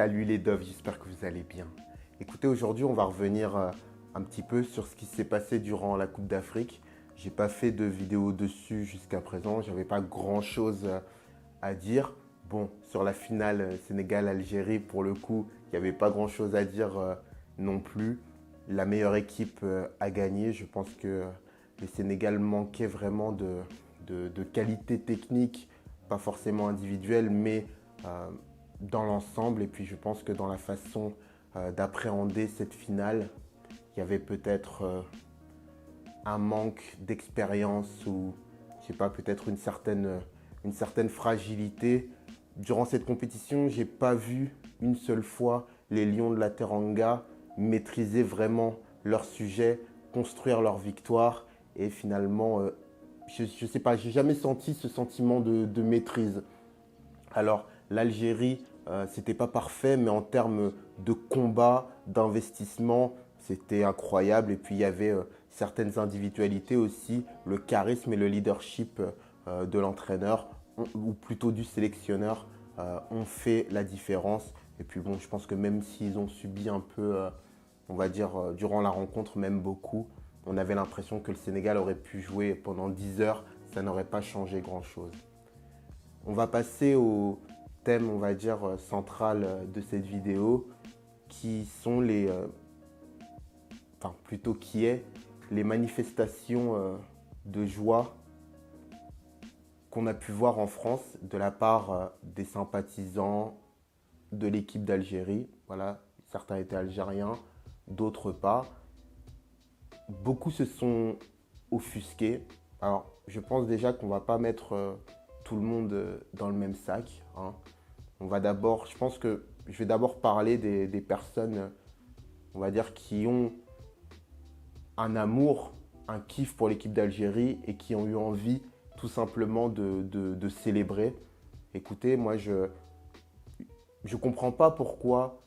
Salut les doves, j'espère que vous allez bien. Écoutez, aujourd'hui, on va revenir un petit peu sur ce qui s'est passé durant la Coupe d'Afrique. J'ai pas fait de vidéo dessus jusqu'à présent, j'avais pas grand-chose à dire. Bon, sur la finale Sénégal-Algérie, pour le coup, il n'y avait pas grand-chose à dire non plus. La meilleure équipe a gagné. Je pense que le Sénégal manquait vraiment de qualité technique, pas forcément individuelle, mais dans l'ensemble. Et puis je pense que dans la façon d'appréhender cette finale, il y avait peut-être un manque d'expérience ou, je sais pas, peut-être une certaine fragilité. Durant cette compétition, j'ai pas vu une seule fois les Lions de la Teranga maîtriser vraiment leur sujet, construire leur victoire. Et finalement, je sais pas, j'ai jamais senti ce sentiment de maîtrise. Alors, l'Algérie, c'était pas parfait, mais en termes de combat, d'investissement, c'était incroyable. Et puis, il y avait certaines individualités aussi, le charisme et le leadership de l'entraîneur, ou plutôt du sélectionneur, ont fait la différence. Et puis, bon, je pense que même s'ils ont subi un peu, on va dire, durant la rencontre, même beaucoup, on avait l'impression que le Sénégal aurait pu jouer pendant 10 heures, ça n'aurait pas changé grand-chose. On va passer au thème, on va dire, central de cette vidéo, qui sont plutôt qui est les manifestations de joie qu'on a pu voir en France de la part des sympathisants de l'équipe d'Algérie. Voilà, certains étaient algériens, d'autres pas. Beaucoup se sont offusqués. Alors, je pense déjà qu'on ne va pas mettre tout le monde dans le même sac, hein. Je pense que je vais d'abord parler des personnes, on va dire, qui ont un kiff pour l'équipe d'Algérie et qui ont eu envie tout simplement de célébrer. Écoutez, moi, je comprends pas pourquoi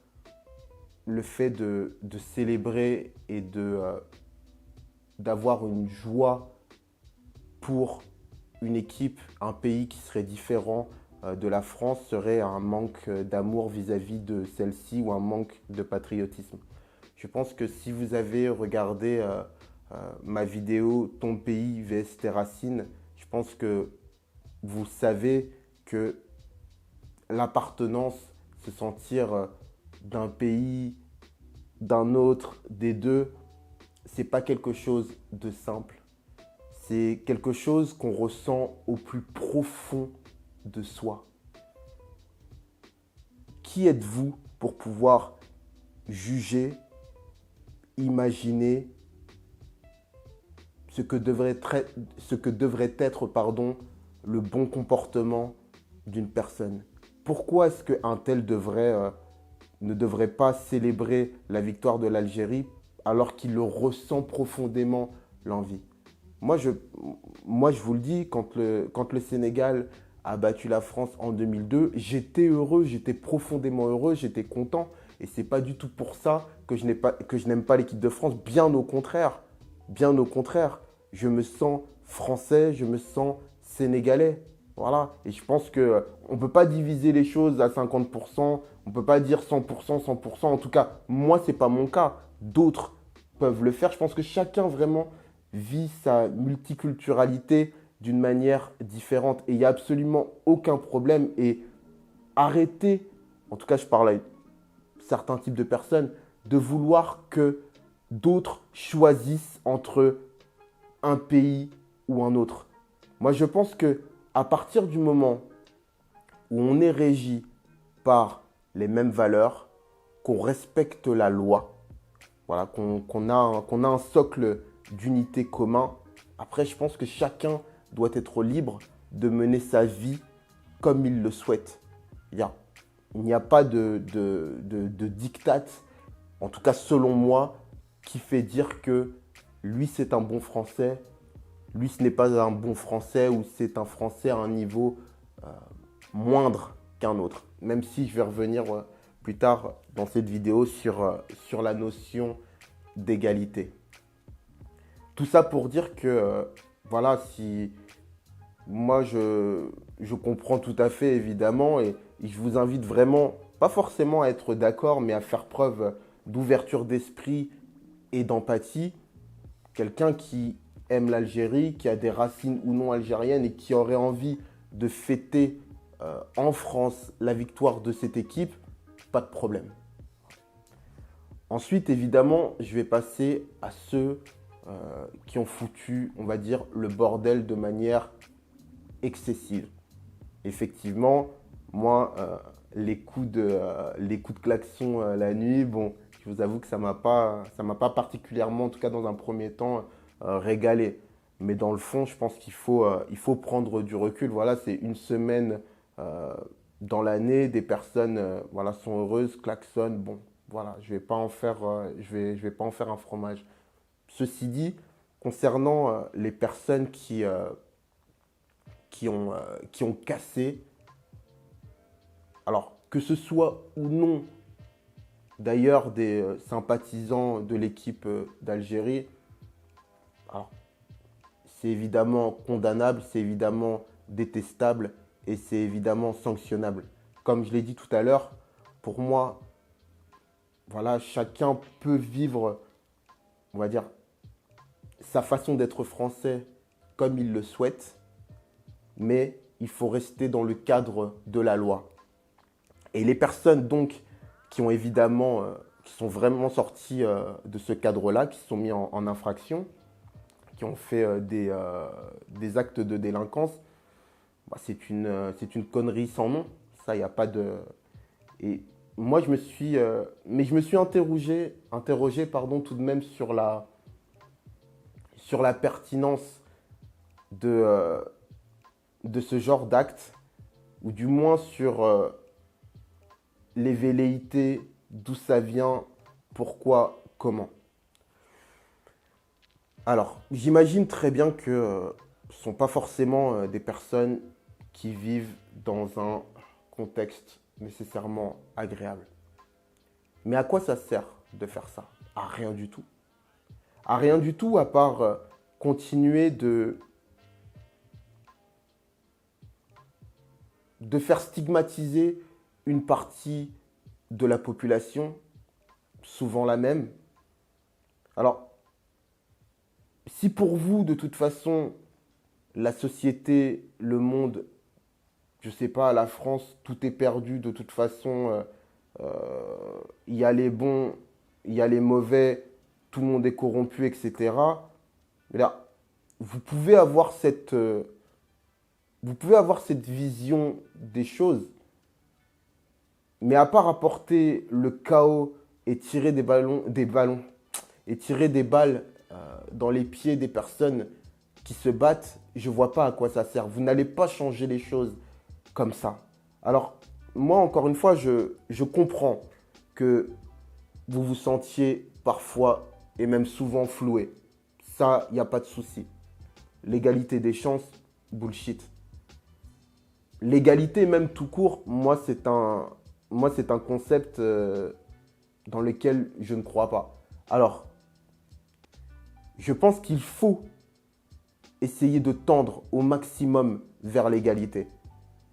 le fait de célébrer et d'avoir une joie pour une équipe, un pays qui serait différent de la France serait un manque d'amour vis-à-vis de celle-ci ou un manque de patriotisme. Je pense que si vous avez regardé ma vidéo « Ton pays vs tes racines », je pense que vous savez que l'appartenance, se sentir d'un pays, d'un autre, des deux, c'est pas quelque chose de simple. C'est quelque chose qu'on ressent au plus profond de soi. Qui êtes-vous pour pouvoir juger, imaginer ce que devrait être, le bon comportement d'une personne? Pourquoi est-ce qu'un tel ne devrait pas célébrer la victoire de l'Algérie alors qu'il le ressent profondément l'envie? Moi, je vous le dis, quand le Sénégal a battu la France en 2002, j'étais heureux, j'étais profondément heureux, j'étais content. Et ce n'est pas du tout pour ça que je n'aime pas l'équipe de France. Bien au contraire. Bien au contraire. Je me sens français, je me sens sénégalais. Voilà. Et je pense qu'on ne peut pas diviser les choses à 50%. On ne peut pas dire 100%, 100%. En tout cas, moi, ce n'est pas mon cas. D'autres peuvent le faire. Je pense que chacun vraiment vit sa multiculturalité d'une manière différente. Et il n'y a absolument aucun problème. Et arrêtez, en tout cas je parle à certains types de personnes, de vouloir que d'autres choisissent entre un pays ou un autre. Moi je pense qu'à partir du moment où on est régi par les mêmes valeurs, qu'on respecte la loi, voilà, qu'on a un socle d'unité commun. Après, je pense que chacun doit être libre de mener sa vie comme il le souhaite. Il n'y a pas de diktat, en tout cas selon moi, qui fait dire que lui c'est un bon Français, lui ce n'est pas un bon Français ou c'est un Français à un niveau moindre qu'un autre. Même si je vais revenir plus tard dans cette vidéo sur la notion d'égalité. Tout ça pour dire que, voilà, si moi je comprends tout à fait évidemment et je vous invite vraiment pas forcément à être d'accord, mais à faire preuve d'ouverture d'esprit et d'empathie. Quelqu'un qui aime l'Algérie, qui a des racines ou non algériennes et qui aurait envie de fêter en France la victoire de cette équipe, pas de problème. Ensuite, évidemment, je vais passer à ceux qui ont foutu, on va dire, le bordel de manière excessive. Effectivement, moi, les coups de klaxon la nuit, bon, je vous avoue que ça m'a pas particulièrement, en tout cas dans un premier temps, régalé. Mais dans le fond, je pense il faut prendre du recul. Voilà, c'est une semaine dans l'année, des personnes voilà, sont heureuses, klaxonnent. Bon, voilà, je vais pas en faire, je vais pas en faire un fromage. Ceci dit, concernant les personnes qui ont cassé, alors que ce soit ou non d'ailleurs des sympathisants de l'équipe d'Algérie, alors c'est évidemment condamnable, c'est évidemment détestable et c'est évidemment sanctionnable. Comme je l'ai dit tout à l'heure, pour moi, voilà, chacun peut vivre, on va dire, sa façon d'être français comme il le souhaite, mais il faut rester dans le cadre de la loi. Et les personnes donc qui ont évidemment, qui sont vraiment sorties de ce cadre-là, qui se sont mis en infraction, qui ont fait des actes de délinquance, bah, c'est une connerie sans nom. Ça, il n'y a pas de... Et moi, je me suis interrogé pardon, tout de même sur la pertinence de ce genre d'acte, ou du moins sur les velléités, d'où ça vient, pourquoi, comment. Alors, j'imagine très bien que ce ne sont pas forcément des personnes qui vivent dans un contexte nécessairement agréable. Mais à quoi ça sert de faire ça? À rien du tout. À rien du tout, à part continuer de faire stigmatiser une partie de la population, souvent la même. Alors, si pour vous, de toute façon, la société, le monde, je ne sais pas, la France, tout est perdu, de toute façon, il y a les bons, il y a les mauvais, tout le monde est corrompu, etc. Mais là, vous pouvez avoir cette vision des choses, mais à part apporter le chaos et tirer et tirer des balles dans les pieds des personnes qui se battent, je ne vois pas à quoi ça sert. Vous n'allez pas changer les choses comme ça. Alors, moi, encore une fois, je comprends que vous vous sentiez parfois et même souvent floué. Ça, il n'y a pas de souci. L'égalité des chances, bullshit. L'égalité, même tout court, moi, c'est un concept dans lequel je ne crois pas. Alors, je pense qu'il faut essayer de tendre au maximum vers l'égalité.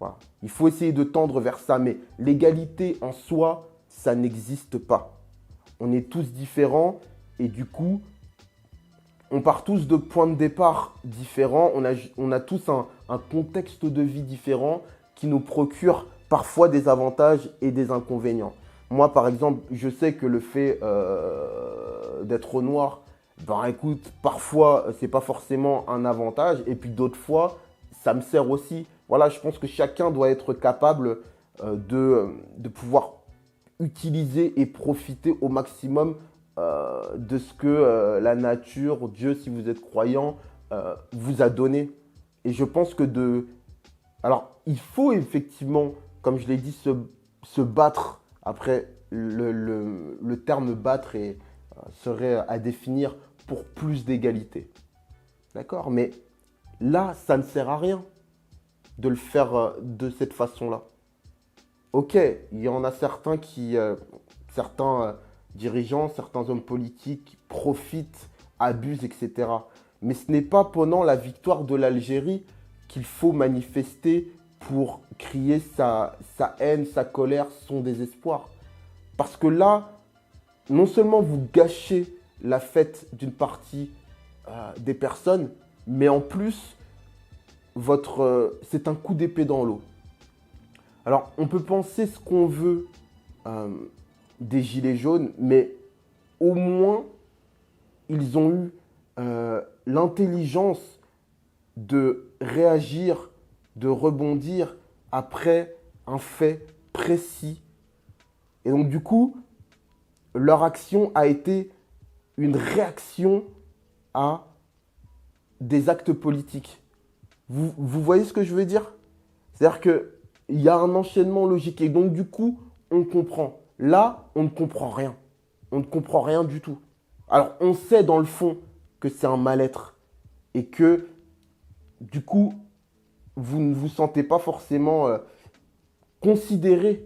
Voilà. Il faut essayer de tendre vers ça, mais l'égalité en soi, ça n'existe pas. On est tous différents et du coup, on part tous de points de départ différents. On a tous un contexte de vie différent qui nous procure parfois des avantages et des inconvénients. Moi, par exemple, je sais que le fait d'être noir, ben écoute, parfois, c'est pas forcément un avantage. Et puis d'autres fois, ça me sert aussi. Voilà, je pense que chacun doit être capable de pouvoir utiliser et profiter au maximum de ce que la nature, Dieu, si vous êtes croyant, vous a donné. Et je pense que alors, il faut effectivement, comme je l'ai dit, se battre. Après, le terme battre serait à définir pour plus d'égalité. D'accord? Mais là, ça ne sert à rien de le faire de cette façon-là. Ok, il y en a certains certains dirigeants, certains hommes politiques profitent, abusent, etc. Mais ce n'est pas pendant la victoire de l'Algérie qu'il faut manifester pour crier sa haine, sa colère, son désespoir. Parce que là, non seulement vous gâchez la fête d'une partie des personnes, mais en plus, c'est un coup d'épée dans l'eau. Alors, on peut penser ce qu'on veut euh, des Gilets jaunes, mais au moins, ils ont eu l'intelligence de réagir, de rebondir après un fait précis. Et donc, du coup, leur action a été une réaction à des actes politiques. Vous voyez ce que je veux dire? C'est-à-dire qu'il y a un enchaînement logique et donc du coup, on comprend. Là, on ne comprend rien. On ne comprend rien du tout. Alors, on sait dans le fond que c'est un mal-être et que du coup, vous ne vous sentez pas forcément considéré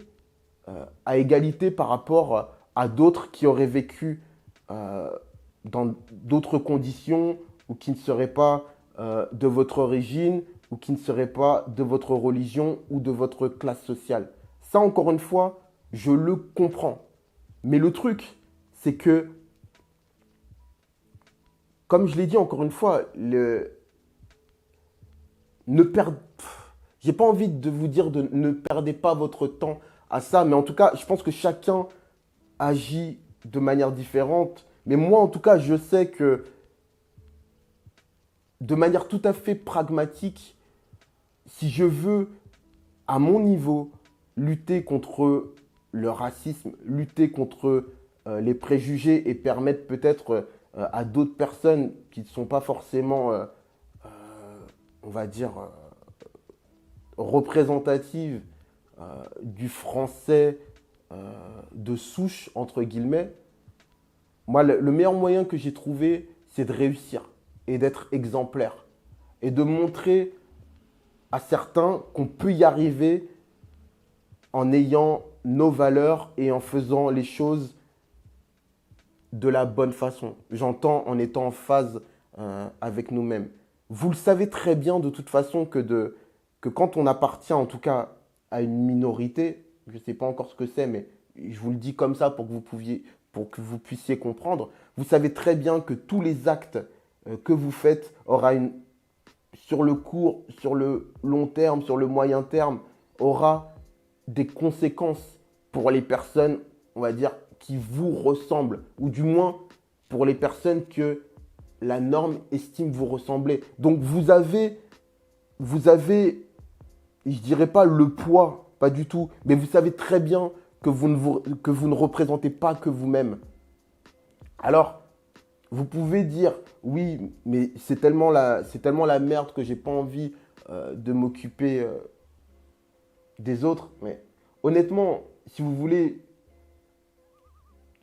à égalité par rapport à d'autres qui auraient vécu dans d'autres conditions ou qui ne seraient pas de votre origine ou qui ne seraient pas de votre religion ou de votre classe sociale. Ça, encore une fois, je le comprends. Mais le truc, c'est que, comme je l'ai dit encore une fois, ne perdez... J'ai pas envie de vous dire de ne perdez pas votre temps à ça, mais en tout cas, je pense que chacun agit de manière différente. Mais moi, en tout cas, je sais que de manière tout à fait pragmatique, si je veux, à mon niveau, lutter contre le racisme, lutter contre les préjugés et permettre peut-être à d'autres personnes qui ne sont pas forcément, on va dire, représentatives du français de souche, entre guillemets, moi, le meilleur moyen que j'ai trouvé, c'est de réussir et d'être exemplaire et de montrer à certains qu'on peut y arriver en ayant nos valeurs et en faisant les choses de la bonne façon. J'entends en étant en phase avec nous-mêmes. Vous le savez très bien de toute façon que quand on appartient en tout cas à une minorité, je ne sais pas encore ce que c'est, mais je vous le dis comme ça pour que vous puissiez comprendre, vous savez très bien que tous les actes que vous faites sur le court, sur le long terme, sur le moyen terme, aura des conséquences pour les personnes, on va dire, qui vous ressemblent, ou du moins pour les personnes que la norme estime vous ressembler. Donc vous avez, je dirais pas le poids, pas du tout, mais vous savez très bien que que vous ne représentez pas que vous-même. Alors, vous pouvez dire, oui, mais c'est tellement la merde que j'ai pas envie de m'occuper des autres. Mais honnêtement, si vous voulez,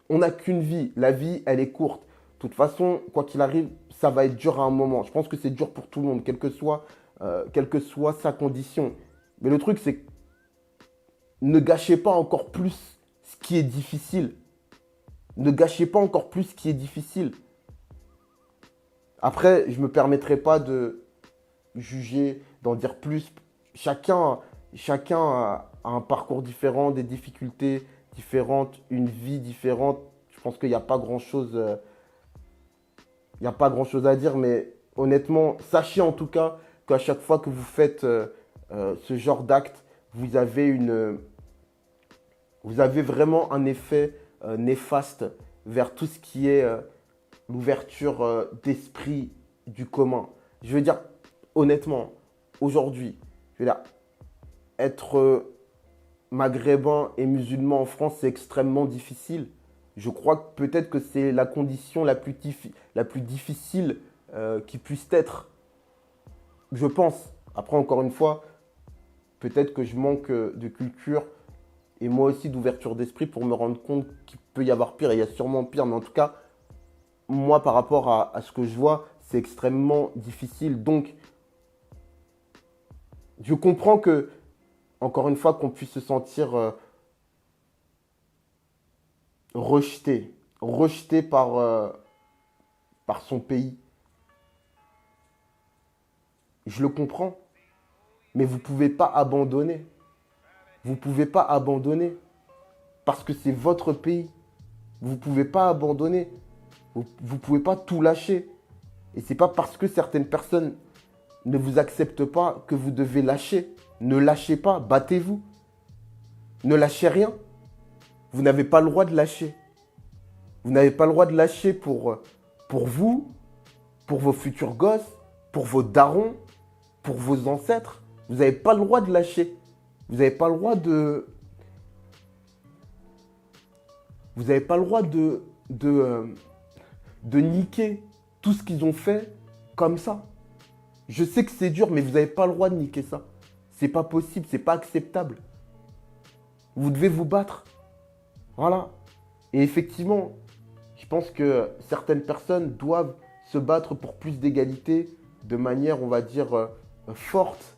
on n'a qu'une vie. La vie, elle est courte. De toute façon, quoi qu'il arrive, ça va être dur à un moment. Je pense que c'est dur pour tout le monde, quelle que soit sa condition. Mais le truc, c'est que ne gâchez pas encore plus ce qui est difficile. Ne gâchez pas encore plus ce qui est difficile. Après, je ne me permettrai pas de juger, d'en dire plus. Chacun a un parcours différent, des difficultés différentes, une vie différente. Je pense qu'il n'y a pas grand-chose, il n'y a pas grand-chose à dire, mais honnêtement, sachez en tout cas qu'à chaque fois que vous faites ce genre d'acte, vous avez vraiment un effet néfaste vers tout ce qui est l'ouverture d'esprit du commun. Je veux dire, honnêtement, aujourd'hui, je veux dire, être maghrébin et musulman en France, c'est extrêmement difficile. Je crois que peut-être que c'est la condition la plus difficile qui puisse être. Je pense. Après, encore une fois, peut-être que je manque de culture et moi aussi d'ouverture d'esprit pour me rendre compte qu'il peut y avoir pire. Et il y a sûrement pire, mais en tout cas, moi, par rapport à ce que je vois, c'est extrêmement difficile. Donc, je comprends que, encore une fois, qu'on puisse se sentir rejeté par son pays. Je le comprends. Mais vous ne pouvez pas abandonner. Vous ne pouvez pas abandonner. Parce que c'est votre pays. Vous ne pouvez pas abandonner. Vous ne pouvez pas tout lâcher. Et ce n'est pas parce que certaines personnes ne vous acceptent pas que vous devez lâcher. Ne lâchez pas, battez-vous. Ne lâchez rien. Vous n'avez pas le droit de lâcher. Vous n'avez pas le droit de lâcher pour vous, pour vos futurs gosses, pour vos darons, pour vos ancêtres. Vous n'avez pas le droit de lâcher. Vous n'avez pas le droit de... Vous n'avez pas le droit de niquer tout ce qu'ils ont fait comme ça. Je sais que c'est dur, mais vous n'avez pas le droit de niquer ça. C'est pas possible, c'est pas acceptable. Vous devez vous battre. Voilà. Et effectivement, je pense que certaines personnes doivent se battre pour plus d'égalité de manière, on va dire, forte.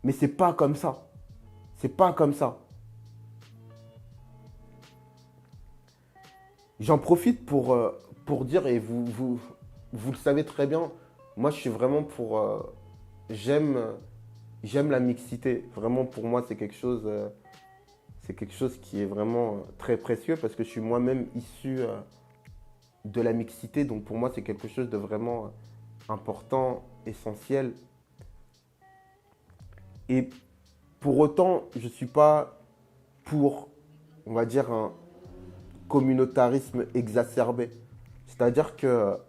Mais c'est pas comme ça. C'est pas comme ça. J'en profite pour dire, et vous le savez très bien, moi je suis vraiment pour... j'aime la mixité. Vraiment pour moi c'est quelque chose qui est vraiment très précieux parce que je suis moi-même issu de la mixité. Donc pour moi c'est quelque chose de vraiment important, essentiel. Et pour autant je ne suis pas pour, on va dire, un communautarisme exacerbé. C'est-à-dire qu'on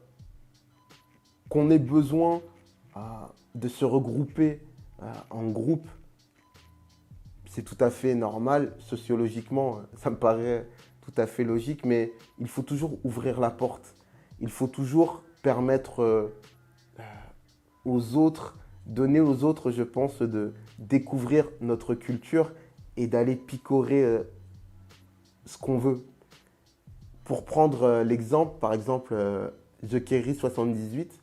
ait besoin de se regrouper en groupe, c'est tout à fait normal. Sociologiquement, ça me paraît tout à fait logique, mais il faut toujours ouvrir la porte. Il faut toujours permettre aux autres, donner aux autres, je pense, de découvrir notre culture et d'aller picorer ce qu'on veut. Pour prendre l'exemple, par exemple, The Kerry 78,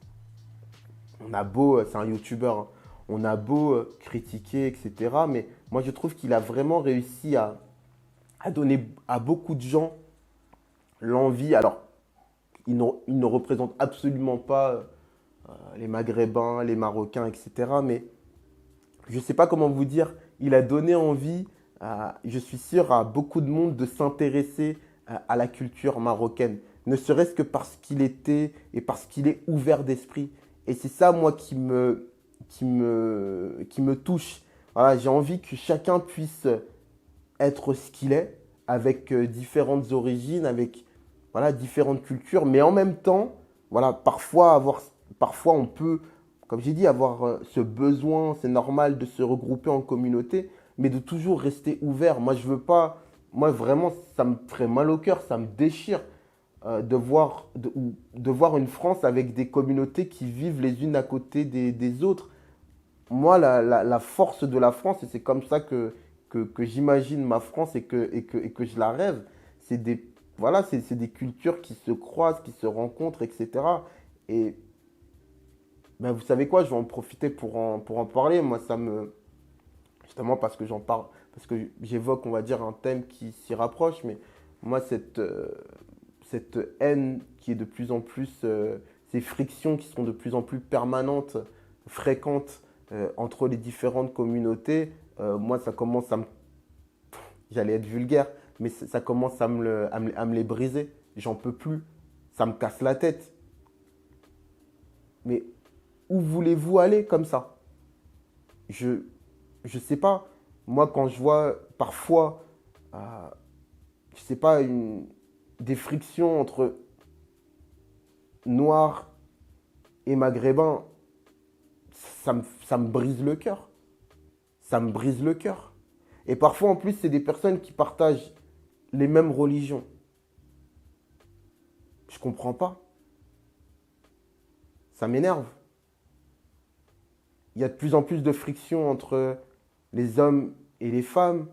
on a beau, c'est un youtubeur, hein, on a beau critiquer, etc. Mais moi, je trouve qu'il a vraiment réussi à donner à beaucoup de gens l'envie. Alors, il ne représente absolument pas les Maghrébins, les Marocains, etc. Mais je ne sais pas comment vous dire, il a donné envie, je suis sûr, à beaucoup de monde de s'intéresser à la culture marocaine. Ne serait-ce que parce qu'il était et parce qu'il est ouvert d'esprit. Et c'est ça, moi, qui me touche. Voilà, j'ai envie que chacun puisse être ce qu'il est, avec différentes origines, avec voilà, différentes cultures, mais en même temps, voilà, parfois on peut, comme j'ai dit, avoir ce besoin, c'est normal de se regrouper en communauté, mais de toujours rester ouvert. Moi, je veux pas, moi vraiment, ça me ferait mal au cœur, ça me déchire de voir une France avec des communautés qui vivent les unes à côté des autres. Moi, la force de la France, et c'est comme ça que j'imagine ma France et que je la rêve, c'est voilà, c'est des cultures qui se croisent, qui se rencontrent, etc. Et ben, vous savez quoi, je vais en profiter pour en parler. Moi, justement parce que j'en parle, parce que j'évoque, on va dire, un thème qui s'y rapproche, mais moi, cette haine qui est de plus en plus, ces frictions qui sont de plus en plus permanentes, fréquentes entre les différentes communautés, moi, ça commence à me... J'allais être vulgaire, mais ça commence à me les briser. J'en peux plus. Ça me casse la tête. Mais où voulez-vous aller comme ça? Je sais pas. Moi, quand je vois parfois, je sais pas, des frictions entre Noirs et Maghrébins, ça me brise le cœur. Ça me brise le cœur. Et parfois, en plus, c'est des personnes qui partagent les mêmes religions. Je comprends pas. Ça m'énerve. Il y a de plus en plus de frictions entre les hommes et les femmes,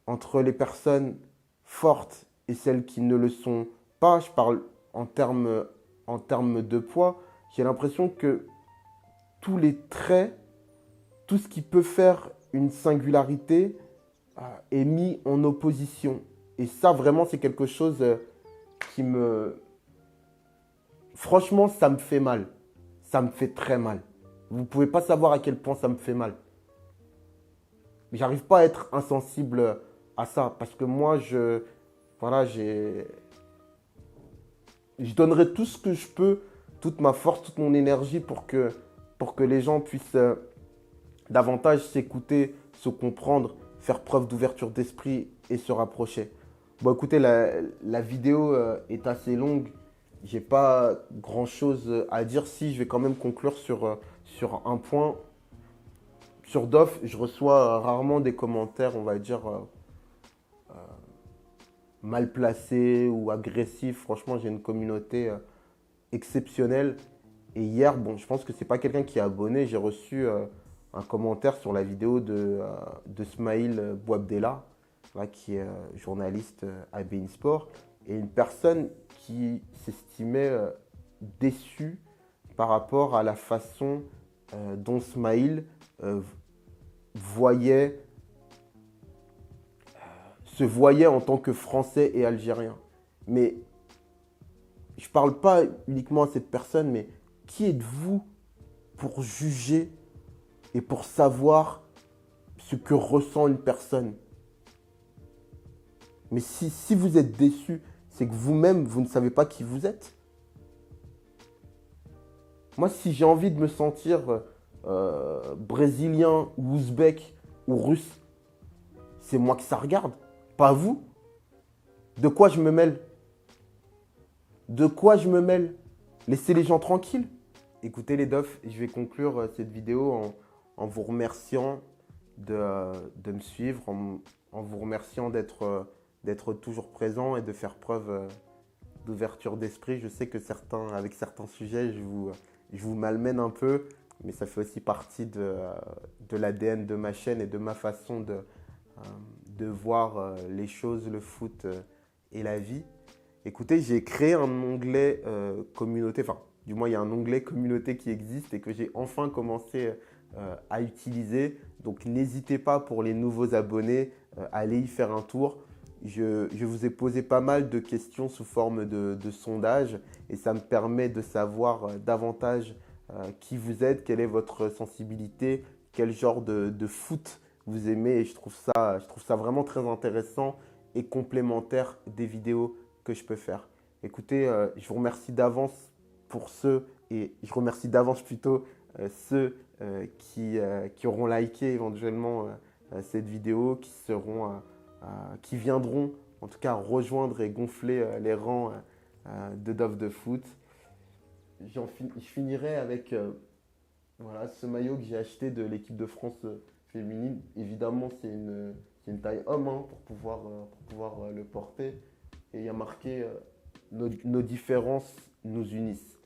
entre les personnes fortes et celles qui ne le sont pas. Je parle en termes de poids. J'ai l'impression que tous les traits, tout ce qui peut faire une singularité est mis en opposition. Et ça, vraiment, c'est quelque chose qui me... Franchement, ça me fait mal. Ça me fait très mal. Vous ne pouvez pas savoir à quel point ça me fait mal. Mais j'arrive pas à être insensible à ça. Parce que moi, voilà, je donnerai tout ce que je peux, toute ma force, toute mon énergie pour que les gens puissent davantage s'écouter, se comprendre, faire preuve d'ouverture d'esprit et se rapprocher. Bon, écoutez, la vidéo est assez longue. J'ai pas grand-chose à dire. Si, je vais quand même conclure sur un point. Sur Dof, je reçois rarement des commentaires, on va dire, mal placés ou agressifs. Franchement, j'ai une communauté exceptionnelle. Et hier, bon, je pense que c'est pas quelqu'un qui est abonné. J'ai reçu un commentaire sur la vidéo de Smaïl Bouabdella, là, qui est journaliste à beIN Sport. Et une personne qui s'estimait déçue par rapport à la façon dont Smaïl se voyait en tant que Français et Algérien. Mais je ne parle pas uniquement à cette personne, mais qui êtes-vous pour juger et pour savoir ce que ressent une personne? Mais si vous êtes déçu, c'est que vous-même, vous ne savez pas qui vous êtes. Moi, si j'ai envie de me sentir brésilien ou ouzbek ou russe, c'est moi que ça regarde, pas vous. De quoi je me mêle? De quoi je me mêle? Laissez les gens tranquilles. Écoutez les dofs, je vais conclure cette vidéo en vous remerciant de me suivre, en vous remerciant d'être toujours présent et de faire preuve d'ouverture d'esprit. Je sais que avec certains sujets, je vous malmène un peu, mais ça fait aussi partie de l'ADN de ma chaîne et de ma façon de voir les choses, le foot et la vie. Écoutez, j'ai créé un onglet communauté, enfin, du moins, il y a un onglet communauté qui existe et que j'ai enfin commencé à utiliser. Donc, n'hésitez pas pour les nouveaux abonnés, à aller y faire un tour. Je vous ai posé pas mal de questions sous forme de sondage et ça me permet de savoir davantage qui vous êtes, quelle est votre sensibilité, quel genre de foot vous aimez. Et je trouve ça vraiment très intéressant et complémentaire des vidéos que je peux faire. Écoutez, je vous remercie d'avance pour et je remercie d'avance plutôt ceux qui auront liké éventuellement cette vidéo, qui viendront en tout cas rejoindre et gonfler les rangs de Dof de Foot. Je finirai avec voilà, ce maillot que j'ai acheté de l'équipe de France féminine. Évidemment, c'est une taille homme hein, pour pouvoir le porter. Et il y a marqué nos différences nous unissent.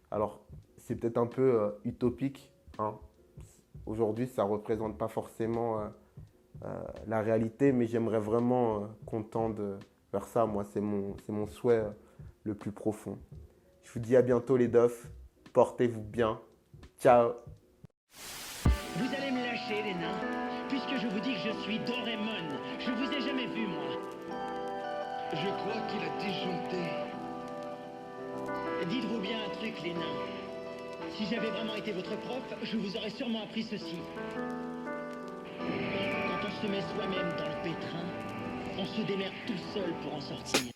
Alors, c'est peut-être un peu utopique. Hein. Aujourd'hui, ça ne représente pas forcément la réalité, mais j'aimerais vraiment qu'on tende vers ça. Moi, c'est mon souhait le plus profond. Je vous dis à bientôt les dofs. Portez-vous bien. Ciao. Vous allez me lâcher, les nains, puisque je vous dis que je suis Doraemon. Je vous ai jamais vu, moi. Je crois qu'il a disjoncté. Dites-vous bien un truc, les nains. Si j'avais vraiment été votre prof, je vous aurais sûrement appris ceci. Quand on se met soi-même dans le pétrin, on se démerde tout seul pour en sortir.